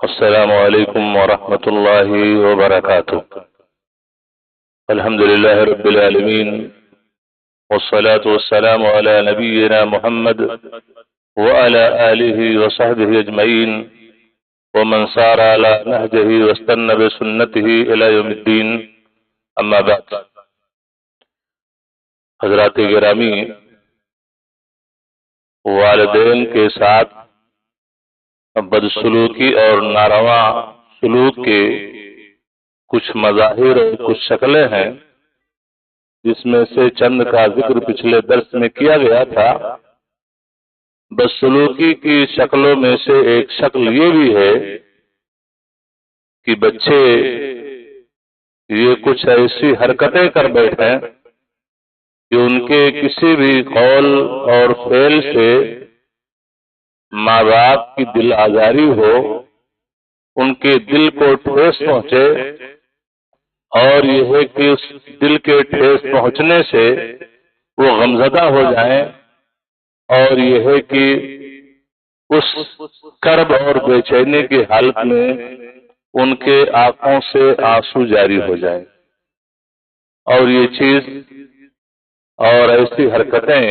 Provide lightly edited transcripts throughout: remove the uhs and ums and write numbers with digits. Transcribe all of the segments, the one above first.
السلام علیکم ورحمۃ اللہ وبرکاتہ۔ الحمد للہ رب العالمین والصلاة والسلام علی نبینا محمد وعلی آلہ وصحبہ اجمعین ومن سار علی نہجہ واستنى بسنتہ الی یوم الدین، اما بعد۔ حضرات گرامی، والدین کے ساتھ بدسلوکی اور ناروا سلوک کے کچھ مظاہر اور کچھ شکلیں ہیں، جس میں سے چند کا ذکر پچھلے درس میں کیا گیا تھا۔ بدسلوکی کی شکلوں میں سے ایک شکل یہ بھی ہے کہ بچے یہ کچھ ایسی حرکتیں کر بیٹھیں کہ ان کے کسی بھی قول اور فعل سے ماں باپ کی دل آزاری ہو، ان کے دل کو ٹھیس پہنچے، اور یہ ہے کہ اس دل کے ٹھیس پہنچنے سے وہ غمزدہ ہو جائیں، اور یہ ہے کہ اس کرب اور بے چینی کی حالت میں ان کے آنکھوں سے آنسو جاری ہو جائیں۔ اور یہ چیز اور ایسی حرکتیں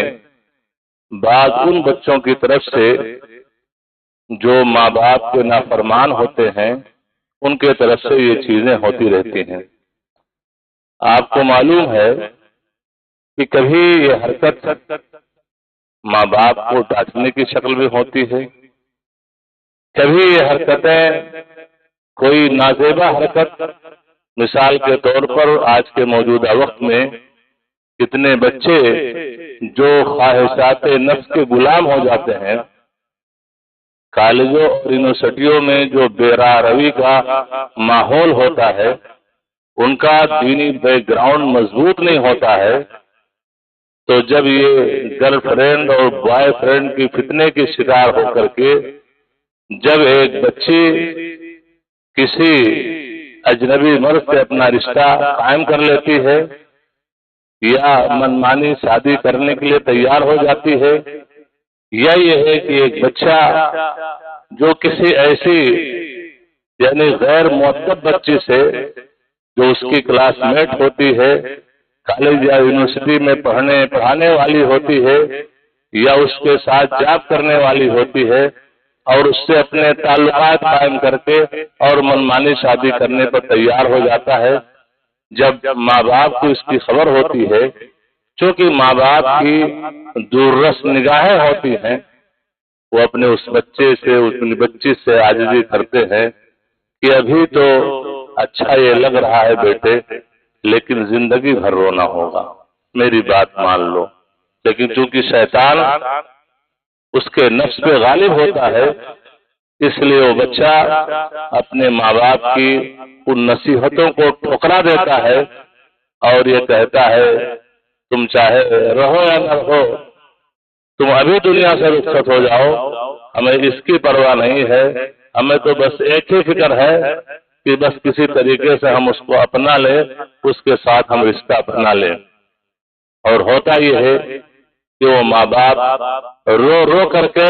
بعض ان بچوں کی طرف سے جو ماں باپ کے نافرمان ہوتے ہیں، ان کے طرف سے یہ چیزیں ہوتی رہتی ہیں۔ آپ کو معلوم ہے کہ کبھی یہ حرکت ماں باپ کو ڈانٹنے کی شکل میں ہوتی ہے، کبھی یہ حرکتیں کوئی نازیبا حرکت، مثال کے طور پر آج کے موجودہ وقت میں کتنے بچے جو خواہشات نفس کے غلام ہو جاتے ہیں، کالجوں اور یونیورسٹیوں میں جو بے راہ روی کا ماحول ہوتا ہے، ان کا دینی بیک گراؤنڈ مضبوط نہیں ہوتا ہے، تو جب یہ گرل فرینڈ اور بوائے فرینڈ کی فتنے کی شکار ہو کر کے جب ایک بچی کسی اجنبی مرد سے اپنا رشتہ قائم کر لیتی ہے یا منمانی شادی کرنے کے لیے تیار ہو جاتی ہے، یا یہ ہے کہ ایک بچہ جو کسی ایسی یعنی غیر مؤدب بچی سے جو اس کی کلاس میٹ ہوتی ہے، کالج یا یونیورسٹی میں پڑھانے والی ہوتی ہے، یا اس کے ساتھ جاب کرنے والی ہوتی ہے، اور اس سے اپنے تعلقات قائم کر کے اور منمانی شادی کرنے پر تیار ہو جاتا ہے، جب ماں باپ کو اس کی خبر ہوتی ہے، چونکہ ماں باپ کی دوررس نگاہیں ہوتی ہیں، وہ اپنے اس بچے سے اپنی بچی سے عاجزی کرتے ہیں کہ ابھی تو اچھا یہ لگ رہا ہے بیٹے، لیکن زندگی بھر رونا ہوگا، میری بات مان لو۔ لیکن چونکہ شیطان اس کے نفس پہ غالب ہوتا ہے، اس لیے وہ بچہ اپنے ماں باپ کی ان نصیحتوں کو ٹھکرا دیتا ہے اور یہ کہتا ہے تم چاہے رہو یا نہ رہو، تم ابھی دنیا سے رخصت ہو جاؤ، ہمیں اس کی پرواہ نہیں ہے، ہمیں تو بس ایک ہی فکر ہے کہ بس کسی طریقے سے ہم اس کو اپنا لیں، اس کے ساتھ ہم رشتہ اپنا لیں۔ اور ہوتا یہ ہے کہ وہ ماں باپ رو رو کر کے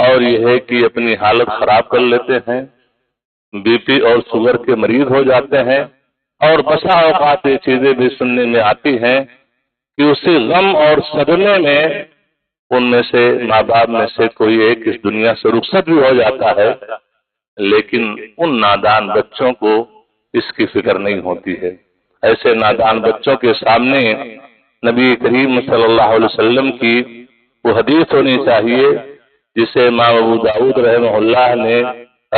اور یہ ہے کہ اپنی حالت خراب کر لیتے ہیں، بی پی اور شوگر کے مریض ہو جاتے ہیں، اور بسا اوقات یہ چیزیں بھی سننے میں آتی ہیں کہ اسی غم اور صدمے میں ان میں سے ماں باپ میں سے کوئی ایک اس دنیا سے رخصت بھی ہو جاتا ہے، لیکن ان نادان بچوں کو اس کی فکر نہیں ہوتی ہے۔ ایسے نادان بچوں کے سامنے نبی کریم صلی اللہ علیہ وسلم کی وہ حدیث ہونی چاہیے جسے امام ابو داؤد رحمہ اللہ نے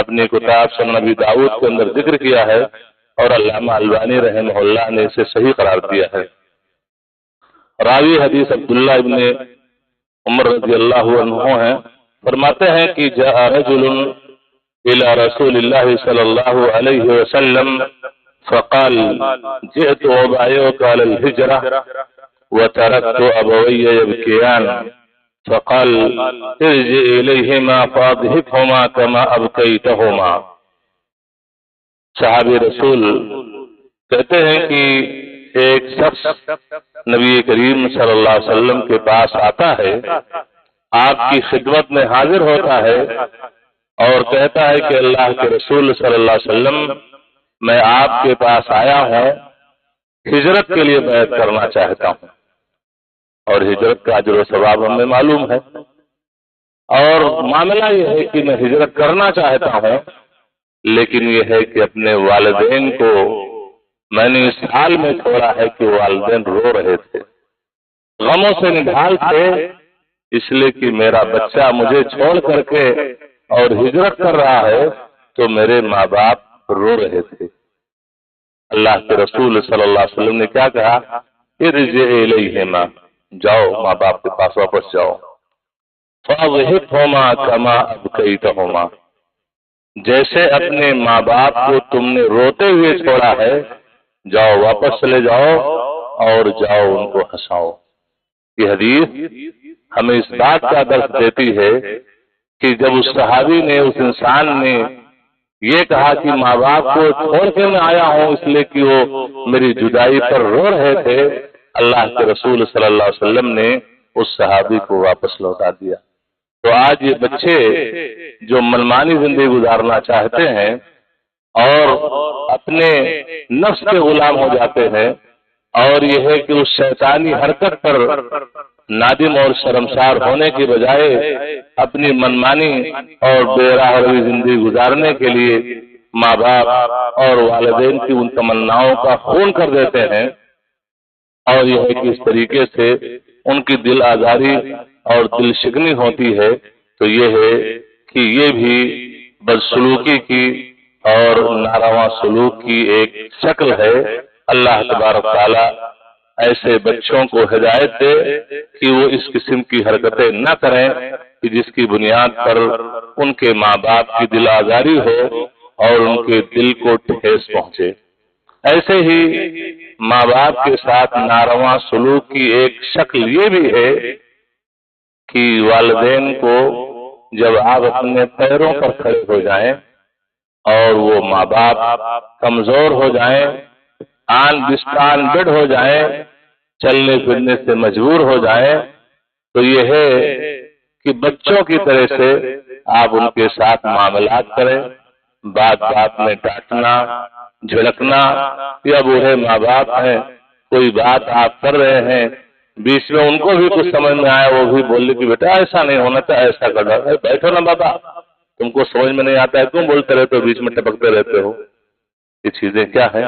اپنی کتاب سنن نبی داؤد کے اندر ذکر کیا ہے، اور علامہ البانی رحمہ اللہ نے اسے صحیح قرار دیا ہے۔ راوی حدیث عبداللہ ابن عمر رضی اللہ عنہ ہیں، فرماتے ہیں کہ جاء رجل الى رسول اللہ صلی اللہ علیہ وسلم فقال جئت ابايعك على الهجرة وتركت ابوي يبكيان فقال ارجع اليهما فاضحكهما كما ابكيتهما۔ صحابی رسول کہتے ہیں کہ ایک شخص نبی کریم صلی اللہ علیہ وسلم کے پاس آتا ہے، آپ کی خدمت میں حاضر ہوتا ہے اور کہتا ہے کہ اللہ کے رسول صلی اللہ علیہ وسلم میں آپ کے پاس آیا ہوں، ہجرت کے لیے بیعت کرنا چاہتا ہوں، اور ہجرت کا اجر و ثواب ہمیں معلوم ہے، اور معاملہ یہ ہے کہ میں ہجرت کرنا چاہتا ہوں، لیکن یہ ہے کہ اپنے والدین کو میں نے اس حال میں چھوڑا ہے کہ والدین رو رہے تھے، غموں سے نڈھال تھے، اس لیے کہ میرا بچہ مجھے چھوڑ کر کے اور ہجرت کر رہا ہے تو میرے ماں باپ رو رہے تھے۔ اللہ کے رسول صلی اللہ علیہ وسلم نے کیا کہا؟ ارجع الیہما، جاؤ ماں باپ کے پاس واپس جاؤ، فاضحکہما کما ابکیتہما، جیسے اپنے ماں باپ کو تم نے روتے ہوئے چھوڑا ہے، جاؤ واپس چلے جاؤ اور جاؤ ان کو ہنساؤ۔ یہ حدیث ہمیں اس بات کا درس دیتی ہے کہ جب اس صحابی نے، اس انسان نے یہ کہا کہ ماں باپ کو چھوڑ کے میں آیا ہوں اس لیے کہ وہ میری جدائی پر رو رہے تھے، اللہ کے رسول صلی اللہ علیہ وسلم نے اس صحابی کو واپس لوٹا دیا۔ تو آج یہ بچے جو منمانی زندگی گزارنا چاہتے ہیں اور اپنے نفس کے غلام ہو جاتے ہیں، اور یہ ہے کہ اس شیطانی حرکت پر نادم اور شرمسار ہونے کی بجائے اپنی منمانی اور بے راہ روی زندگی گزارنے کے لیے ماں باپ اور والدین کی ان تمناؤں کا خون کر دیتے ہیں، اور یہ ہے کہ اس طریقے سے ان کی دل آزاری اور دل شکنی ہوتی ہے، تو یہ ہے کہ یہ بھی بدسلوکی کی اور ناروا سلوک کی ایک شکل ہے۔ اللہ تبارک تعالی ایسے بچوں کو ہدایت دے کہ وہ اس قسم کی حرکتیں نہ کریں کہ جس کی بنیاد پر ان کے ماں باپ کی دل آزاری ہو اور ان کے دل کو ٹھیس پہنچے۔ ایسے ہی ماں باپ کے ساتھ ناروا سلوک کی ایک شکل یہ بھی ہے کہ والدین کو جب آپ اپنے پیروں پر کھڑے ہو جائیں اور وہ ماں باپ کمزور ہو جائیں، آن بستان بیڈ ہو جائیں، چلنے پھرنے سے مجبور ہو جائیں، تو یہ ہے کہ بچوں کی طرح سے آپ ان کے ساتھ معاملات کریں، بات بات میں ڈانٹنا، جھڑکنا، یا بوڑھے ماں باپ ہیں، کوئی بات آپ کر رہے ہیں، بیچ میں ان کو بھی کچھ سمجھ میں آیا، وہ بھی بولے کہ بیٹا ایسا نہیں ہونا تھا، ایسا کرنا ہے، بیٹھو نا بابا، تم کو سمجھ میں نہیں آتا ہے، کیوں بولتے رہتے ہو، بیچ میں ٹپکتے رہتے ہو۔ یہ چیزیں کیا ہیں؟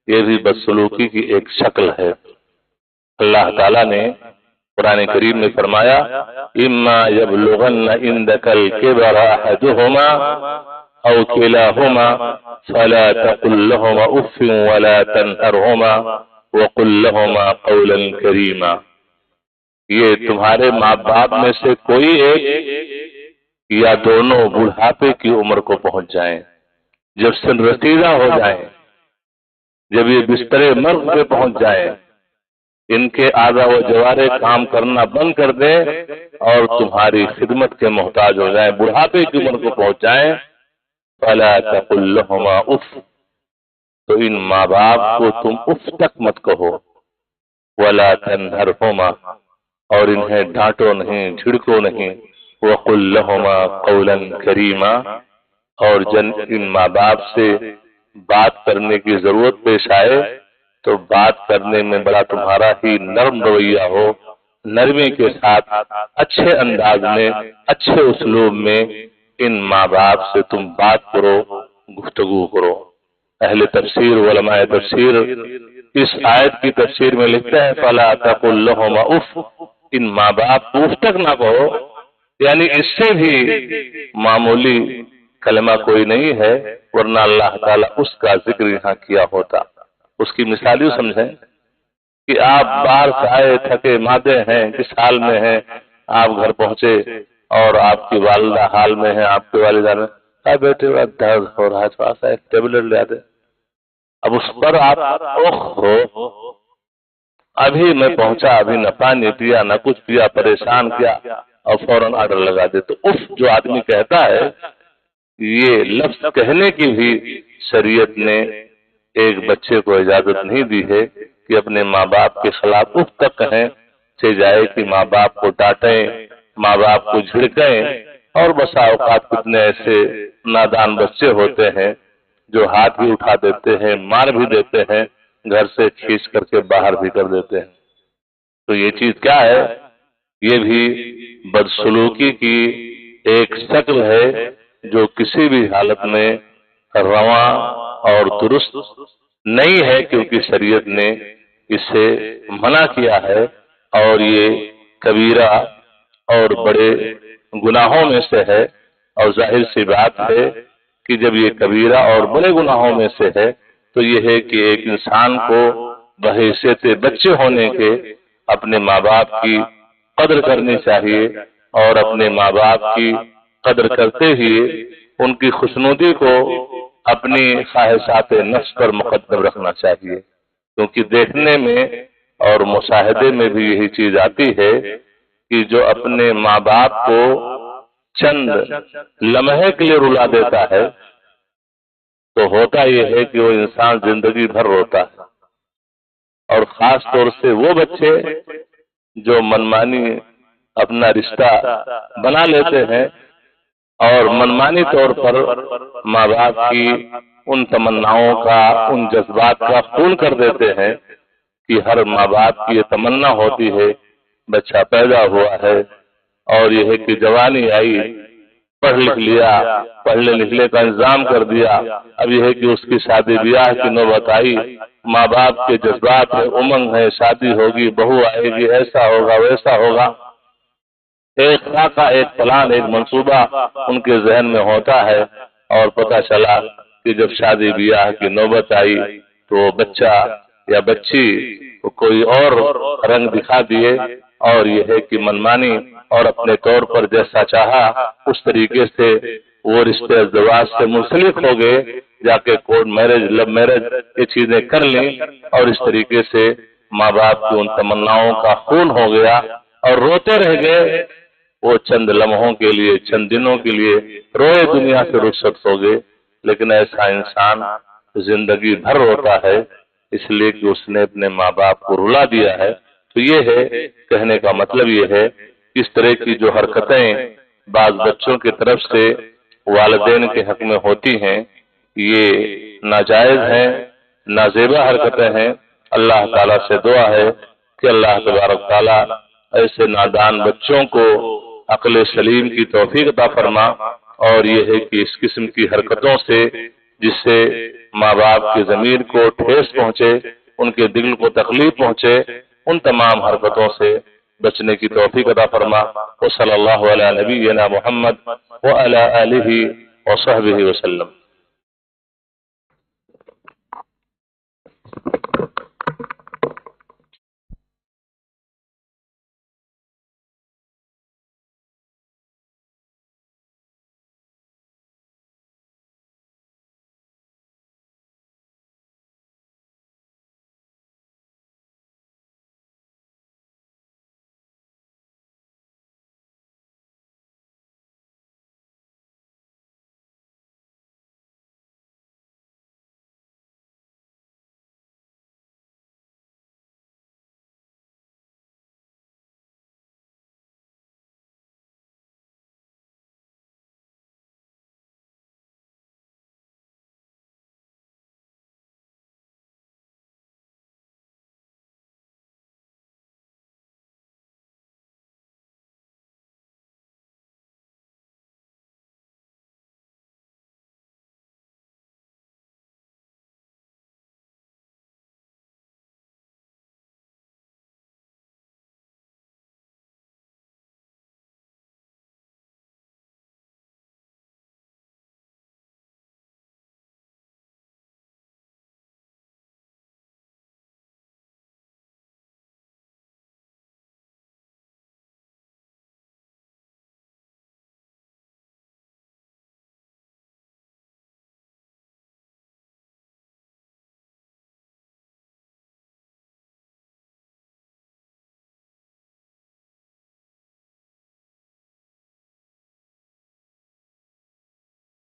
یہ بھی بدسلوکی کی ایک شکل ہے۔ اللہ تعالیٰ نے قرآن کریم میں فرمایا اما یبلغن عندک الکبر احدہما او کلاہما فلا تقل لہما اف ولا تنہرہما وقل لہما قولا کریما، یہ تمہارے ماں باپ میں سے کوئی ایک یا دونوں بڑھاپے کی عمر کو پہنچ جائیں، جب سن رسیدہ ہو جائیں، جب یہ بستر مرگ پہ پہنچ جائیں، ان کے اعضاء و جوارے کام کرنا بند کر دیں اور تمہاری خدمت کے محتاج ہو جائیں، بڑھاپے کی عمر کو پہنچ جائیں، فلا تقل لہما اف، تو ان ماں باپ کو تم اف تک مت کہو، ولا تنہرہما، اور انہیں ڈانٹو نہیں، جھڑکو نہیں، وقل لہما قولا کریما، اور ان ماں باپ سے بات کرنے کی ضرورت پیش آئے تو بات کرنے میں بڑا تمہارا ہی نرم رویہ ہو، نرمی کے ساتھ اچھے انداز میں، اچھے اسلوب میں ان ماں باپ سے تم بات کرو، گفتگو کرو۔ اہل تفسیر، علماء تفسیر اس آیت کی تفسیر میں لکھتے ہیں فَلَا تَقُلْ لَهُمَا اُفْ، ان ماں باپ کو اف تک نہ کہو، یعنی اس سے بھی معمولی کلمہ کوئی نہیں ہے، ورنہ اللہ تعالیٰ اس کا ذکر یہاں کیا ہوتا۔ اس کی مثال یوں سمجھیں کہ آپ باہر سے آئے، تھکے مادے ہیں، کس حال میں ہیں، آپ گھر پہنچے اور آپ کی والدہ حال میں ہیں، آپ کے والدہ نے کہا بیٹے بڑا درد ہو رہا ہے، تھوڑا سا ایک ٹیبلٹ لے دے۔ اب اس پر آپ اوہ ہو، ابھی میں پہنچا، ابھی نہ پانی پیا نہ کچھ پیا، پریشان کیا، اور فوراً آرڈر لگا دے۔ تو اف جو آدمی کہتا ہے، یہ لفظ کہنے کی بھی شریعت نے ایک بچے کو اجازت نہیں دی ہے کہ اپنے ماں باپ کے خلاف اف تک کہیں، سے جائے کہ ماں باپ کو ڈانٹیں، ماں باپ کو جھڑکیں، اور بسا اوقات کتنے ایسے نادان بچے ہوتے ہیں جو ہاتھ بھی اٹھا دیتے ہیں، مار بھی دیتے ہیں، گھر سے کھینچ کر کے باہر بھی کر دیتے ہیں۔ تو یہ چیز کیا ہے؟ یہ بھی بدسلوکی کی ایک شکل ہے جو کسی بھی حالت میں رواں اور درست نہیں ہے، کیونکہ شریعت نے اسے منع کیا ہے، اور یہ کبیرہ اور بڑے گناہوں میں سے ہے۔ اور ظاہر سی بات ہے کہ جب یہ کبیرہ اور بڑے گناہوں میں سے ہے تو یہ ہے کہ ایک انسان کو بحیثیت بچے ہونے کے اپنے ماں باپ کی قدر کرنی چاہیے، اور اپنے ماں باپ کی قدر کرتے ہی ان کی خوشنودی کو اپنی خواہشات نفس پر مقدم رکھنا چاہیے، کیونکہ دیکھنے میں اور مشاہدے میں بھی یہی چیز آتی ہے کہ جو اپنے ماں باپ کو چند لمحے کے لیے رلا دیتا ہے تو ہوتا یہ ہے کہ وہ انسان زندگی بھر روتا ہے، اور خاص طور سے وہ بچے جو منمانی اپنا رشتہ بنا لیتے ہیں اور منمانی طور پر ماں باپ کی ان تمناؤں کا، ان جذبات کا خون کر دیتے ہیں کہ ہر ماں باپ کی یہ تمنا ہوتی ہے، بچہ پیدا ہوا ہے اور یہ ہے کہ جوانی آئی، پڑھ لکھ لیا، پڑھنے لکھنے کا انتظام کر دیا، اب یہ ہے کہ اس کی شادی بیاہ کی نوبت آئی، ماں باپ کے جذبات ہے، امنگ ہے، شادی ہوگی، بہو آئے گی، ایسا ہوگا ویسا ہوگا، ایک خاکہ، ایک پلان، ایک منصوبہ ان کے ذہن میں ہوتا ہے، اور پتہ چلا کہ جب شادی بیاہ کی نوبت آئی تو بچہ یا بچی کوئی اور رنگ دکھا دیے، اور یہ ہے کہ منمانی اور اپنے طور پر جیسا چاہا اس طریقے سے وہ رشتے ازدواج سے منسلک ہو گئے، جا کے کورٹ میرج، لو میرج یہ چیزیں کر لیں، اور اس طریقے سے ماں باپ کی ان تمناؤں کا خون ہو گیا اور روتے رہ گئے۔ وہ چند لمحوں کے لیے، چند دنوں کے لیے روئے، دنیا سے رخصت ہو گئے، لیکن ایسا انسان زندگی بھر روتا ہے، اس لیے کہ اس نے اپنے ماں باپ کو رلا دیا ہے۔ تو یہ ہے کہنے کا مطلب، یہ ہے اس طرح کی جو حرکتیں بعض بچوں کی طرف سے والدین کے حق میں ہوتی ہیں، یہ ناجائز ہیں، نازیبا حرکتیں ہیں۔ اللہ تعالیٰ سے دعا ہے کہ اللہ تبارک تعالیٰ ایسے نادان بچوں کو عقل سلیم کی توفیق عطا فرما، اور یہ ہے کہ اس قسم کی حرکتوں سے جس سے ماں باپ کی ضمیر کو ٹھیس پہنچے، ان کے دل کو تکلیف پہنچے، ان تمام حرکتوں سے بچنے کی توفیق عطا فرما۔ وصلی اللہ علی نبینا محمد وعلی آلہ وصحبہ وسلم۔